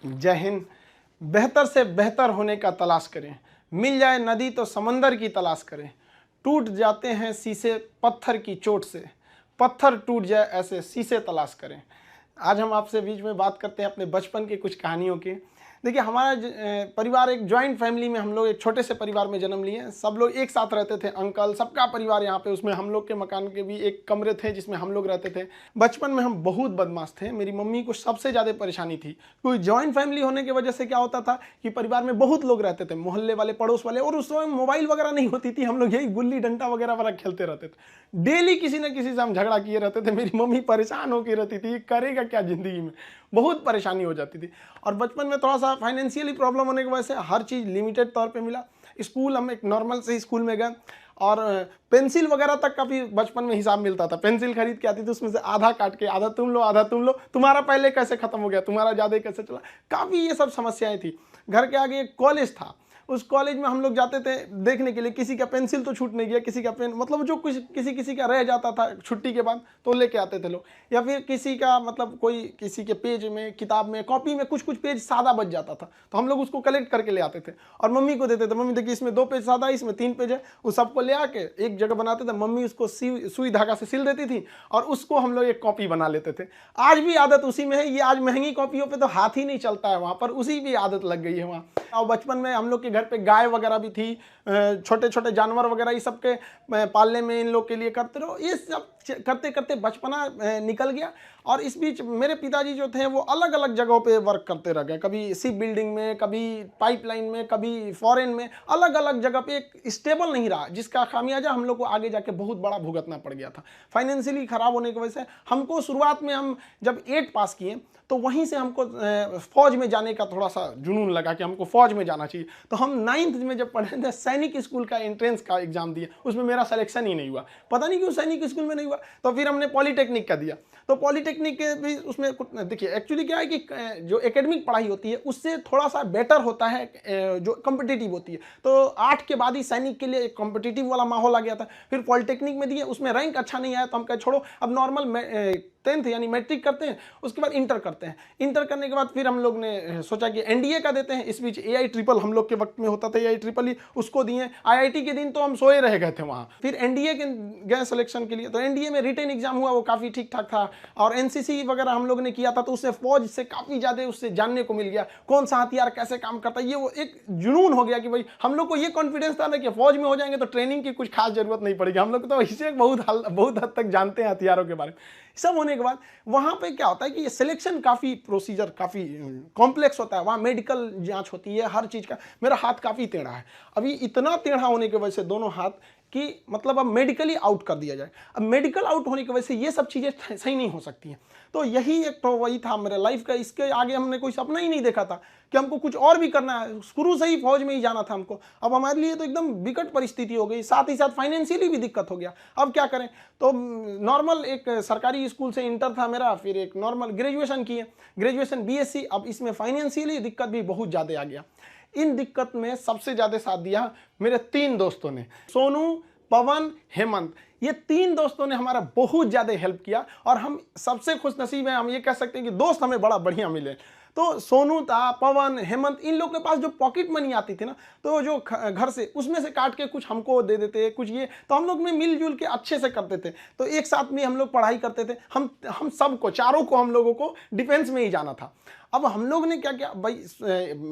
जय हिंद। बेहतर से बेहतर होने का तलाश करें, मिल जाए नदी तो समंदर की तलाश करें। टूट जाते हैं शीशे पत्थर की चोट से, पत्थर टूट जाए ऐसे शीशे तलाश करें। आज हम आपसे बीच में बात करते हैं अपने बचपन की कुछ कहानियों की। देखिए, हमारा परिवार एक जॉइंट फैमिली में, हम लोग एक छोटे से परिवार में जन्म लिए। सब लोग एक साथ रहते थे, अंकल सबका परिवार यहाँ पे। उसमें हम लोग के मकान के भी एक कमरे थे जिसमें हम लोग रहते थे। बचपन में हम बहुत बदमाश थे। मेरी मम्मी को सबसे ज़्यादा परेशानी थी, क्योंकि जॉइंट फैमिली होने की वजह से क्या होता था कि परिवार में बहुत लोग रहते थे, मोहल्ले वाले, पड़ोस वाले। और उस समय मोबाइल वगैरह नहीं होती थी, हम लोग यही गुल्ली डंडा वगैरह वाला खेलते रहते थे। डेली किसी न किसी से हम झगड़ा किए रहते थे। मेरी मम्मी परेशान होकर रहती थी, करेगा क्या ज़िंदगी में, बहुत परेशानी हो जाती थी। और बचपन में थोड़ा सा फाइनेंशियली प्रॉब्लम होने की वजह से हर चीज़ लिमिटेड तौर पे मिला। स्कूल, हम एक नॉर्मल से स्कूल में गए, और पेंसिल वगैरह तक का भी बचपन में हिसाब मिलता था। पेंसिल खरीद के आती थी, उसमें से आधा काट के आधा तुम लो आधा तुम लो, तुम्हारा पहले कैसे खत्म हो गया, तुम्हारा ज़्यादा कैसे चला। काफ़ी ये सब समस्याएं थी। घर के आगे एक कॉलेज था, उस कॉलेज में हम लोग जाते थे देखने के लिए। किसी का पेंसिल तो छूट नहीं गया, किसी का पेन, मतलब जो कुछ किसी का रह जाता था छुट्टी के बाद तो लेके आते थे लोग। या फिर किसी का, मतलब कोई किसी के पेज में, किताब में, कॉपी में कुछ पेज सादा बच जाता था, तो हम लोग उसको कलेक्ट करके ले आते थे और मम्मी को देते थे। मम्मी देखिए, इसमें 2 पेज सादा है, इसमें 3 पेज है। उस सबको ले आके एक जगह बनाते थे। मम्मी उसको सुई धागा से सिल देती थी और उसको हम लोग एक कॉपी बना लेते थे। आज भी आदत उसी में है। ये आज महंगी कॉपियों पर तो हाथ ही नहीं चलता है, वहाँ पर उसी भी आदत लग गई है वहाँ। और बचपन में हम लोग के घर पे गाय वगैरह भी थी, छोटे छोटे जानवर वगैरह, ये सब के पालने में इन लोग के लिए करते रहो। ये सब करते करते बचपना निकल गया। और इस बीच मेरे पिताजी जो थे वो अलग अलग जगहों पे वर्क करते रह गए, कभी शिप बिल्डिंग में, कभी पाइपलाइन में, कभी फॉरेन में, अलग अलग जगह पे। एक स्टेबल नहीं रहा, जिसका खामियाजा हम लोग को आगे जाके बहुत बड़ा भुगतना पड़ गया था। फाइनेंशियली खराब होने की वजह से हमको शुरुआत में, हम जब 8 पास किए तो वहीं से हमको फौज में जाने का थोड़ा सा जुनून लगा कि हमको फौज में जाना चाहिए। तो हम 9th में जब पढ़े थे, सैनिक स्कूल का एंट्रेंस का एग्जाम दिए, उसमें मेरा सिलेक्शन ही नहीं हुआ। पता नहीं क्यों सैनिक स्कूल में नहीं हुआ। तो फिर हमने पॉलीटेक्निक का दिया। तो पॉलीटेक्निक के भी उसमें देखिए, एक्चुअली क्या है कि जो एकेडमिक पढ़ाई होती है उससे थोड़ा सा बेटर होता है जो कॉम्पिटिटिव होती है। तो 8 के बाद ही सैनिक के लिए एक कॉम्पिटिटिव वाला माहौल आ गया था। फिर पॉलीटेक्निक में दिए, उसमें रैंक अच्छा नहीं आया तो हम कहे छोड़ो, अब नॉर्मल 10th यानी मैट्रिक करते हैं, उसके बाद इंटर करते हैं। इंटर करने के बाद फिर हम लोग ने सोचा कि एनडीए का देते हैं। इस बीच एआई ट्रिपल हम लोग के वक्त में होता था, एआई ट्रिपल ही, उसको दिए। आईआईटी के दिन तो हम सोए रह गए थे वहाँ। फिर एनडीए के गए सिलेक्शन के लिए, तो एनडीए में रिटन एग्जाम हुआ, वो काफ़ी ठीक ठाक था। और एनसीसी वगैरह हम लोग ने किया था, तो उससे फौज से काफ़ी ज़्यादा उससे जानने को मिल गया, कौन सा हथियार कैसे काम करता है। ये वो एक जुनून हो गया कि भाई हम लोग को ये कॉन्फिडेंस था ना कि फौज में हो जाएंगे तो ट्रेनिंग की कुछ खास जरूरत नहीं पड़ेगी। हम लोग तो इसे बहुत हद तक जानते हैं हथियारों के बारे में। सब होने के बाद वहाँ पे क्या होता है कि ये सिलेक्शन काफ़ी प्रोसीजर काफ़ी कॉम्प्लेक्स होता है। वहाँ मेडिकल जांच होती है हर चीज़ का। मेरा हाथ काफ़ी टेढ़ा है, अभी इतना टेढ़ा होने की वजह से दोनों हाथ कि मतलब अब मेडिकली आउट कर दिया जाए। अब मेडिकल आउट होने की वजह से ये सब चीज़ें सही नहीं हो सकती हैं। तो यही एक तो वही था मेरे लाइफ का। इसके आगे हमने कोई सपना ही नहीं देखा था कि हमको कुछ और भी करना है। शुरू से ही फौज में ही जाना था हमको। अब हमारे लिए तो एकदम विकट परिस्थिति हो गई, साथ ही साथ फाइनेंशियली भी दिक्कत हो गया। अब क्या करें। तो नॉर्मल एक सरकारी स्कूल से इंटर था मेरा, फिर एक नॉर्मल ग्रेजुएशन किए, ग्रेजुएशन बीएससी। अब इसमें फाइनेंशियली दिक्कत भी बहुत ज़्यादा आ गया। इन दिक्कत में सबसे ज़्यादा साथ दिया मेरे 3 दोस्तों ने, सोनू, पवन, हेमंत। ये 3 दोस्तों ने हमारा बहुत ज़्यादा हेल्प किया। और हम सबसे खुशनसीब हैं, हम ये कह सकते हैं कि दोस्त हमें बड़ा बढ़िया मिले। तो सोनू था, पवन, हेमंत, इन लोग के पास जो पॉकेट मनी आती थी ना, तो जो घर से, उसमें से काट के कुछ हमको दे देते, कुछ ये, तो हम लोग में मिलजुल के अच्छे से करते थे। तो एक साथ में हम लोग पढ़ाई करते थे। हम सबको, चारों को, हम लोगों को डिफेंस में ही जाना था। अब हम लोग ने क्या किया भाई,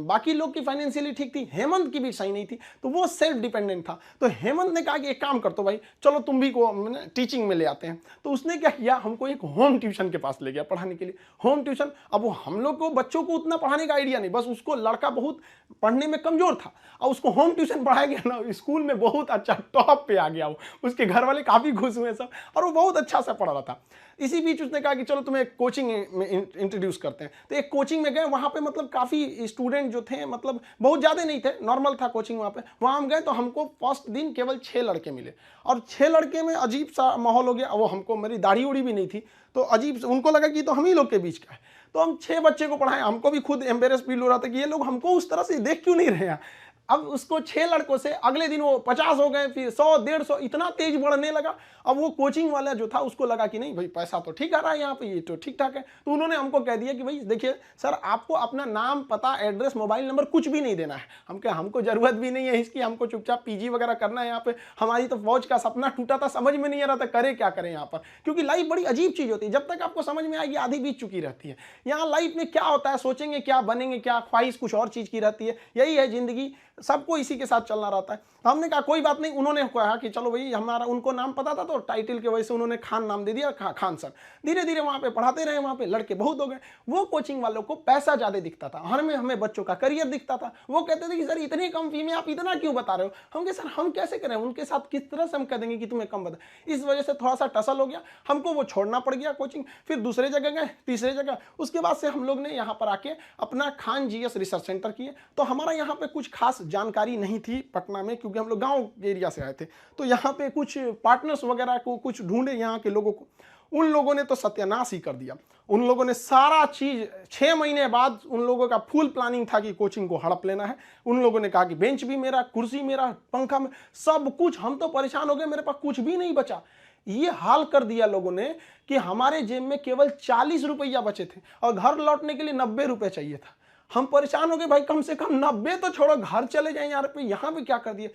बाकी लोग की फाइनेंशियली ठीक थी, हेमंत की भी सही नहीं थी, तो वो सेल्फ डिपेंडेंट था। तो हेमंत ने कहा कि एक काम कर, तो भाई चलो तुम भी को टीचिंग में ले आते हैं। तो उसने क्या किया, हमको एक होम ट्यूशन के पास ले गया पढ़ाने के लिए। होम ट्यूशन, अब वो हम लोग को बच्चों को उतना पढ़ाने का आइडिया नहीं, बस उसको, लड़का बहुत पढ़ने में कमजोर था और उसको होम ट्यूशन पढ़ाया गया ना, स्कूल में बहुत अच्छा टॉप पे आ गया वो। उसके घर वाले काफ़ी खुश हुए सब, और वो बहुत अच्छा से पढ़ रहा था। इसी बीच उसने कहा कि चलो तुम्हें एक कोचिंग में इंट्रोड्यूस करते हैं। तो एक कोचिंग में गए, वहाँ पे मतलब काफ़ी स्टूडेंट जो थे, मतलब बहुत ज़्यादा नहीं थे, नॉर्मल था कोचिंग वहाँ पे। वहाँ हम गए तो हमको फर्स्ट दिन केवल 6 लड़के मिले, और 6 लड़के में अजीब सा माहौल हो गया। वो हमको, मेरी दाढ़ी उड़ी भी नहीं थी, तो अजीब, उनको लगा कि तो हम ही लोग के बीच का है। तो हम 6 बच्चे को पढ़ाएं, हमको भी खुद एम्बेरस फील हो रहा था कि ये लोग हमको उस तरह से देख क्यों नहीं रहे हैं। अब उसको 6 लड़कों से अगले दिन वो 50 हो गए, फिर 100, 150, इतना तेज बढ़ने लगा। अब वो कोचिंग वाला जो था उसको लगा कि नहीं भाई पैसा तो ठीक आ रहा है यहाँ पे, ये तो ठीक ठाक है, तो उन्होंने हमको कह दिया कि भाई देखिए सर आपको अपना नाम, पता, एड्रेस, मोबाइल नंबर कुछ भी नहीं देना है। हम कहे हमको जरूरत भी नहीं है इसकी, हमको चुपचाप पीजी वगैरह करना है यहाँ पे, हमारी तो फौज का सपना टूटा था, समझ में नहीं आ रहा था करे क्या करें यहाँ पर, क्योंकि लाइफ बड़ी अजीब चीज होती है, जब तक आपको समझ में आएगी आधी बीत चुकी रहती है। यहाँ लाइफ में क्या होता है, सोचेंगे क्या, बनेंगे क्या, ख्वाहिश कुछ और चीज की रहती है, यही है जिंदगी, सबको इसी के साथ चलना रहता है। तो हमने कहा कोई बात नहीं, उन्होंने कहा कि चलो भाई, हमारा उनको नाम पता था तो टाइटल के वजह से उन्होंने खान नाम दे दिया, खान सर। धीरे धीरे वहाँ पे पढ़ाते रहे, वहाँ पे लड़के बहुत हो गए। वो कोचिंग वालों को पैसा ज्यादा दिखता था, हमें बच्चों का करियर दिखता था। वो कहते थे कि सर इतनी कम फी में आप इतना क्यों बता रहे हो? हम कहे सर हम कैसे करें, उनके साथ किस तरह से हम कह देंगे कि तुम्हें कम बता। इस वजह से थोड़ा सा टसल हो गया, हमको वो छोड़ना पड़ गया कोचिंग। फिर दूसरे जगह गए, तीसरे जगह, उसके बाद से हम लोग ने यहाँ पर आके अपना खान जीएस रिसर्च सेंटर किए। तो हमारा यहाँ पे कुछ खास जानकारी नहीं थी पटना में, क्योंकि हम लोग गांव एरिया से आए थे। तो यहाँ पे कुछ पार्टनर्स वगैरह को कुछ ढूंढे यहाँ के लोगों को, उन लोगों ने तो सत्यानाश ही कर दिया। उन लोगों ने सारा चीज 6 महीने बाद उन लोगों का फुल प्लानिंग था कि कोचिंग को हड़प लेना है। उन लोगों ने कहा कि बेंच भी मेरा, कुर्सी मेरा, पंखा में, सब कुछ। हम तो परेशान हो गए, मेरे पास कुछ भी नहीं बचा। ये हाल कर दिया लोगों ने कि हमारे जेब में केवल 40 रुपया बचे थे और घर लौटने के लिए 90 रुपये चाहिए था। हम परेशान हो गए, भाई कम से कम 90 तो छोड़ो, घर चले जाए यार, पे यहाँ पे क्या कर दिया।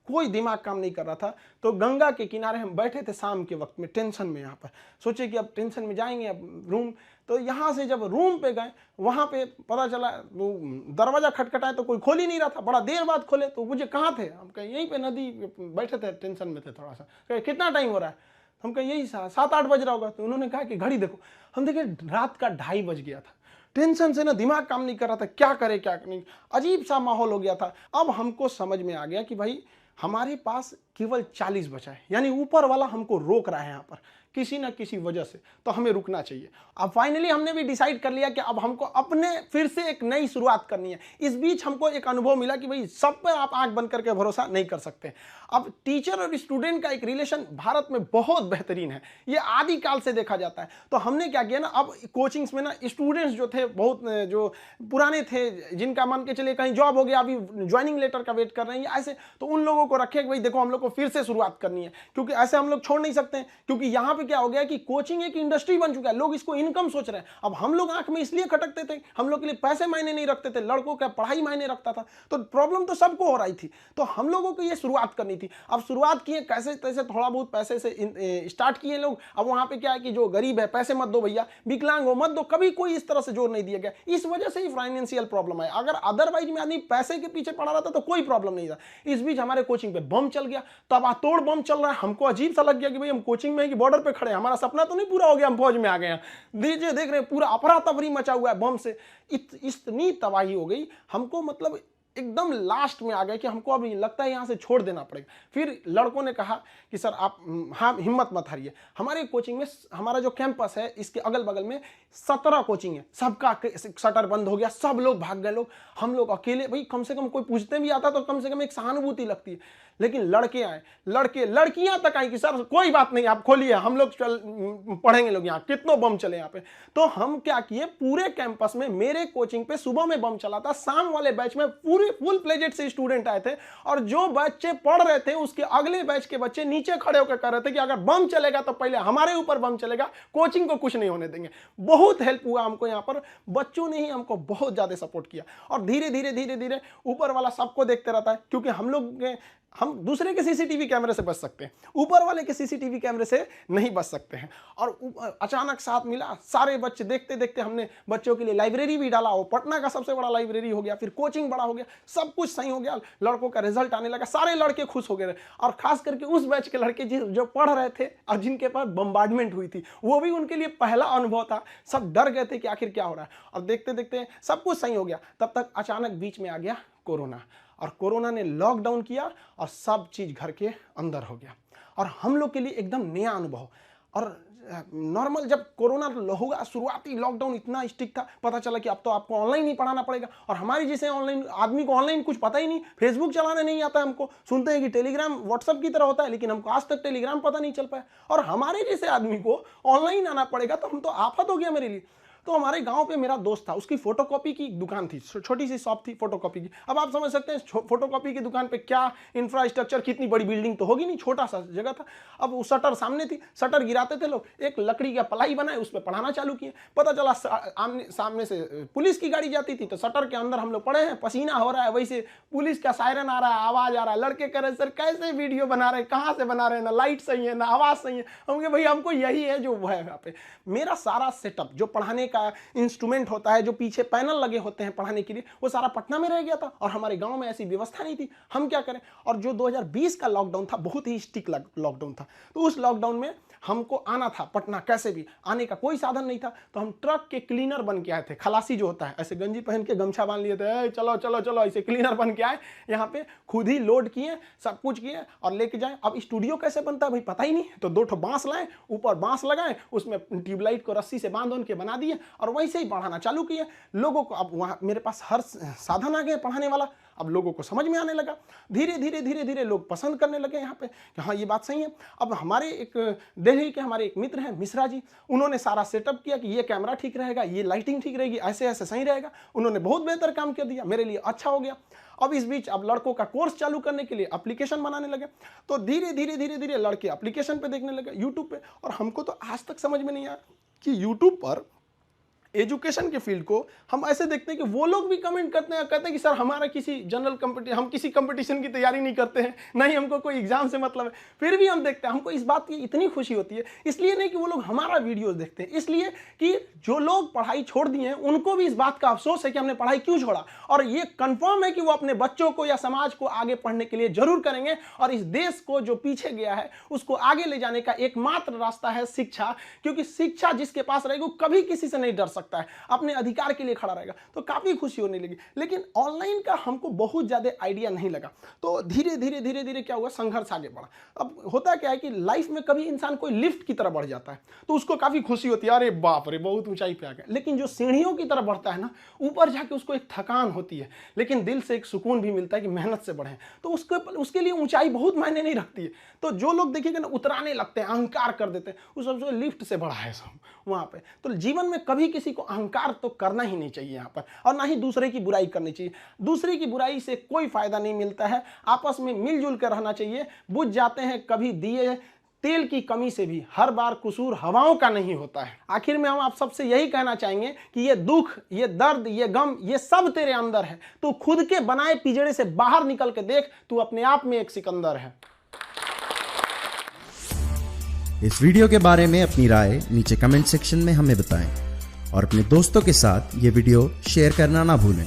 कोई दिमाग काम नहीं कर रहा था। तो गंगा के किनारे हम बैठे थे शाम के वक्त में, टेंशन में। यहाँ पर सोचे कि अब टेंशन में जाएंगे, अब रूम। तो यहाँ से जब रूम पे गए, वहाँ पे पता चला वो दरवाजा खटखटाए तो कोई खोल ही नहीं रहा था। बड़ा देर बाद खोले तो मुझे कहाँ थे, हम कहे यहीं पे नदी बैठे थे, टेंशन में थे थोड़ा सा। कहे कितना टाइम हो रहा है, हम कहे यही 7-8 बज रहा होगा। तो उन्होंने कहा कि घड़ी देखो। हम देखे रात का 2:30 बज गया था। टेंशन से ना दिमाग काम नहीं कर रहा था, क्या करे क्या नहीं, अजीब सा माहौल हो गया था। अब हमको समझ में आ गया कि भाई हमारे पास केवल 40 बचा है, यानी ऊपर वाला हमको रोक रहा है यहाँ पर किसी ना किसी वजह से, तो हमें रुकना चाहिए। अब फाइनली हमने भी डिसाइड कर लिया कि अब हमको अपने फिर से एक नई शुरुआत करनी है। इस बीच हमको एक अनुभव मिला कि भाई सब पे आप आंख बंद करके भरोसा नहीं कर सकते। अब टीचर और स्टूडेंट का एक रिलेशन भारत में बहुत बेहतरीन है, ये आदिकाल से देखा जाता है। तो हमने क्या किया ना, अब कोचिंग्स में ना स्टूडेंट्स जो थे, बहुत जो पुराने थे, जिनका मान के चलिए कहीं जॉब हो गया, अभी ज्वाइनिंग लेटर का वेट कर रहे हैं ऐसे, तो उन लोगों को रखे कि भाई देखो हम लोग को फिर से शुरुआत करनी है, क्योंकि ऐसे हम लोग छोड़ नहीं सकते हैं। क्योंकि यहाँ क्या हो गया कि कोचिंग एक इंडस्ट्री बन चुका है, लोग इसको इनकम सोच रहे हैं। अब हम लोग आंख में इसलिए खटकते थे, हम लोग के लिए पैसे मायने नहीं रखते थे, लड़कों का पढ़ाई मायने रखता था। तो प्रॉब्लम तो सबको हो रही थी, तो हम लोगों को ये शुरुआत करनी थी। अब शुरुआत किए कैसे तैसे, थोड़ा बहुत पैसे से स्टार्ट किए लोग। अब वहां पे क्या है कि जो गरीब है पैसे मत दो भैया, विकलांग हो मत दो, कभी कोई इस तरह से जोर नहीं दिया गया। इस वजह से ही फाइनेंशियल प्रॉब्लम है। अगर अदरवाइज में आदमी पैसे के पीछे पड़ा रहता तो कोई प्रॉब्लम नहीं था। इस बीच हमारे कोचिंग पे बम चल गया, तब तोड़ बम चल रहा है। हमको अजीब सा लग गया कि भाई हम कोचिंग में ही बॉर्डर पे खड़े हैं, हमारा सपना तो नहीं पूरा हो गया, हम फौज में आ गए हैं। दीजिए देख रहे हैं पूरा अफरा तफरी मचा हुआ है बम से। इतनी तबाही हो गई हमको, मतलब एकदम लास्ट में आ गए कि हमको अब लगता है यहाँ से छोड़ देना पड़ेगा। फिर लड़कों ने कहा कि सर आप हाँ हिम्मत मत हारिए। हमारे कोचिंग में, हमारा जो कैंपस है इसके अगल बगल में 17 कोचिंग है, सबका शटर बंद हो गया, सब लोग भाग गए लोग। हम लोग अकेले, भाई कम से कम कोई पूछते भी आता तो कम से कम एक सहानुभूति लगती है। लेकिन लड़के आए, लड़कियां तक आई कि सर कोई बात नहीं आप खोलिए, हम लोग पढ़ेंगे लोग, यहाँ कितनों बम चले यहाँ पे। तो हम क्या किए, पूरे कैंपस में मेरे कोचिंग पे सुबह में बम चला था, शाम वाले बैच में पूरे फुल प्लेजेड से स्टूडेंट आए थे, और जो बच्चे पढ़ रहे थे उसके अगले बैच के बच्चे नीचे खड़े होकर कह रहे थे कि अगर बम चलेगा तो पहले हमारे ऊपर बम चलेगा, कोचिंग को कुछ नहीं होने देंगे। बहुत हेल्प हुआ हमको यहाँ पर, बच्चों ने ही हमको बहुत ज्यादा सपोर्ट किया। और धीरे धीरे ऊपर वाला सबको देखते रहता है, क्योंकि हम दूसरे के सीसीटीवी कैमरे से बच सकते हैं, ऊपर वाले के सीसीटीवी कैमरे से नहीं बच सकते हैं। और अचानक साथ मिला, सारे बच्चे देखते देखते हमने बच्चों के लिए लाइब्रेरी भी डाला, वो पटना का सबसे बड़ा लाइब्रेरी हो गया, फिर कोचिंग बड़ा हो गया, सब कुछ सही हो गया, लड़कों का रिजल्ट आने लगा, सारे लड़के खुश हो गए। और खास करके उस बैच के लड़के जो पढ़ रहे थे और जिनके पास बम्बार्डमेंट हुई थी, वो भी उनके लिए पहला अनुभव था। सब डर गए थे कि आखिर क्या हो रहा है, और देखते देखते सब कुछ सही हो गया। तब तक अचानक बीच में आ गया कोरोना, और कोरोना ने लॉकडाउन किया और सब चीज घर के अंदर हो गया, और हम लोग के लिए एकदम नया अनुभव। और नॉर्मल जब कोरोना होगा, शुरुआती लॉकडाउन इतना स्ट्रिक्ट था, पता चला कि अब तो आपको ऑनलाइन ही पढ़ाना पड़ेगा। और हमारी जैसे ऑनलाइन आदमी को ऑनलाइन कुछ पता ही नहीं, फेसबुक चलाने नहीं आता हमको, सुनते हैं कि टेलीग्राम व्हाट्सएप की तरह होता है, लेकिन हमको आज तक टेलीग्राम पता नहीं चल पाया। और हमारे जैसे आदमी को ऑनलाइन आना पड़ेगा, तो हम तो आफत हो गया मेरे लिए। तो हमारे गांव पे मेरा दोस्त था, उसकी फोटोकॉपी की दुकान थी, छोटी सी शॉप थी फोटोकॉपी की। अब आप समझ सकते हैं फोटोकॉपी की दुकान पे क्या इंफ्रास्ट्रक्चर, कितनी बड़ी बिल्डिंग तो होगी नहीं, छोटा सा जगह था। अब वो शटर सामने थी, शटर गिराते थे लोग, एक लकड़ी का पलाई बनाए उस पर पढ़ाना चालू किए। पता चला सामने से पुलिस की गाड़ी जाती थी, तो शटर के अंदर हम लोग पड़े हैं, पसीना हो रहा है, वैसे पुलिस का सायरन आ रहा है, आवाज आ रहा है। लड़के कह रहे सर कैसे वीडियो बना रहे हैं, कहाँ से बना रहे हैं, ना लाइट सही है ना आवाज सही है। हम कहे भाई हमको यही है जो है यहाँ पे। मेरा सारा सेटअप जो पढ़ाने का इंस्ट्रूमेंट होता है, जो पीछे पैनल लगे होते हैं पढ़ाने के लिए, वो सारा पटना में रह गया था और हमारे गांव में ऐसी व्यवस्था नहीं थी। हम क्या करें? और जो 2020 का लॉकडाउन था, बहुत ही स्ट्रिक्ट लॉकडाउन था, तो उस लॉकडाउन में हमको आना था पटना, कैसे भी आने का कोई साधन नहीं था। तो हम ट्रक के क्लीनर बन के आए थे, खलासी जो होता है, ऐसे गंजी पहन के गमछा बांध लिए थे, चलो चलो चलो, ऐसे क्लीनर बन के आए यहाँ पे, खुद ही लोड किए, सब कुछ किए और लेके जाए। अब स्टूडियो कैसे बनता है भाई पता ही नहीं, तो 2 ठो बांस लाए, ऊपर बांस लगाए, उसमें ट्यूबलाइट को रस्सी से बांध के बना दिए और वैसे ही पढ़ाना चालू किए लोगों को। अब वहाँ मेरे पास हर साधन आ गए पढ़ाने वाला, अब लोगों को समझ में आने लगा। धीरे धीरे धीरे धीरे लोग पसंद करने लगे यहाँ पे कि हाँ ये बात सही है। अब हमारे एक दिल्ली के हमारे एक मित्र हैं मिश्रा जी, उन्होंने सारा सेटअप किया कि ये कैमरा ठीक रहेगा, ये लाइटिंग ठीक रहेगी, ऐसे ऐसे सही रहेगा। उन्होंने बहुत बेहतर काम कर दिया, मेरे लिए अच्छा हो गया। अब इस बीच अब लड़कों का कोर्स चालू करने के लिए एप्लीकेशन बनाने लगे, तो धीरे धीरे धीरे धीरे लड़के एप्लीकेशन पे देखने लगे यूट्यूब पे। और हमको तो आज तक समझ में नहीं आया कि यूट्यूब पर एजुकेशन के फील्ड को हम ऐसे देखते हैं कि वो लोग भी कमेंट करते हैं, कहते हैं कि सर हमारा किसी जनरल कंपटीशन, हम किसी कंपटीशन की तैयारी नहीं करते हैं, नहीं हमको कोई एग्जाम से मतलब है, फिर भी हम देखते हैं। हमको इस बात की इतनी खुशी होती है, इसलिए नहीं कि वो लोग हमारा वीडियोस देखते हैं, इसलिए कि जो लोग पढ़ाई छोड़ दिए हैं उनको भी इस बात का अफसोस है कि हमने पढ़ाई क्यों छोड़ा। और ये कंफर्म है कि वो अपने बच्चों को या समाज को आगे पढ़ने के लिए जरूर करेंगे। और इस देश को जो पीछे गया है उसको आगे ले जाने का एकमात्र रास्ता है शिक्षा, क्योंकि शिक्षा जिसके पास रहेगी वो कभी किसी से नहीं डर सकता है, अपने अधिकार के लिए खड़ा रहेगा। तो काफी खुशी होने लगी। लेकिन ऑनलाइन का हमको बहुत ज्यादा आइडिया नहीं लगा, तो धीरे धीरे धीरे धीरे क्या हुआ, संघर्ष आगे बढ़ा। अब होता क्या है कि लाइफ में कभी इंसान कोई लिफ्ट की तरफ बढ़ जाता है तो उसको काफी खुशी होती है, अरे बाप रे बहुत ऊंचाई पे आ गया। लेकिन जो सीढ़ियों की तरफ बढ़ता है ना, ऊपर जाके उसको एक थकान होती है, लेकिन दिल से एक सुकून भी मिलता है कि मेहनत से बढ़े, तो उसके लिए ऊंचाई बहुत मायने नहीं रखती है। तो जो लोग देखिएगा ना उतराने लगते हैं, अहंकार कर देते हैं, उस सबसे लिफ्ट से बढ़ा है सब वहां पे। तो जीवन में कभी किसी को अहंकार तो करना ही नहीं चाहिए यहाँ पर, और ना ही दूसरे की बुराई करनी चाहिए। दूसरे की बुराई से कोई फायदा नहीं मिलता है, आपस में मिलजुल कर रहना चाहिए। बुझ जाते हैं कभी दिए तेल की कमी से भी, हर बार कसूर हवाओं का नहीं होता है। आखिर में हम आप सबसे यही कहना चाहेंगे कि ये दुख, ये दर्द, ये गम, ये सब तेरे अंदर है। तू खुद के बनाए पिंजड़े से बाहर निकल के देख, तू अपने आप में एक सिकंदर है। इस वीडियो के बारे में अपनी राय नीचे कमेंट सेक्शन में हमें बताएं और अपने दोस्तों के साथ ये वीडियो शेयर करना ना भूलें।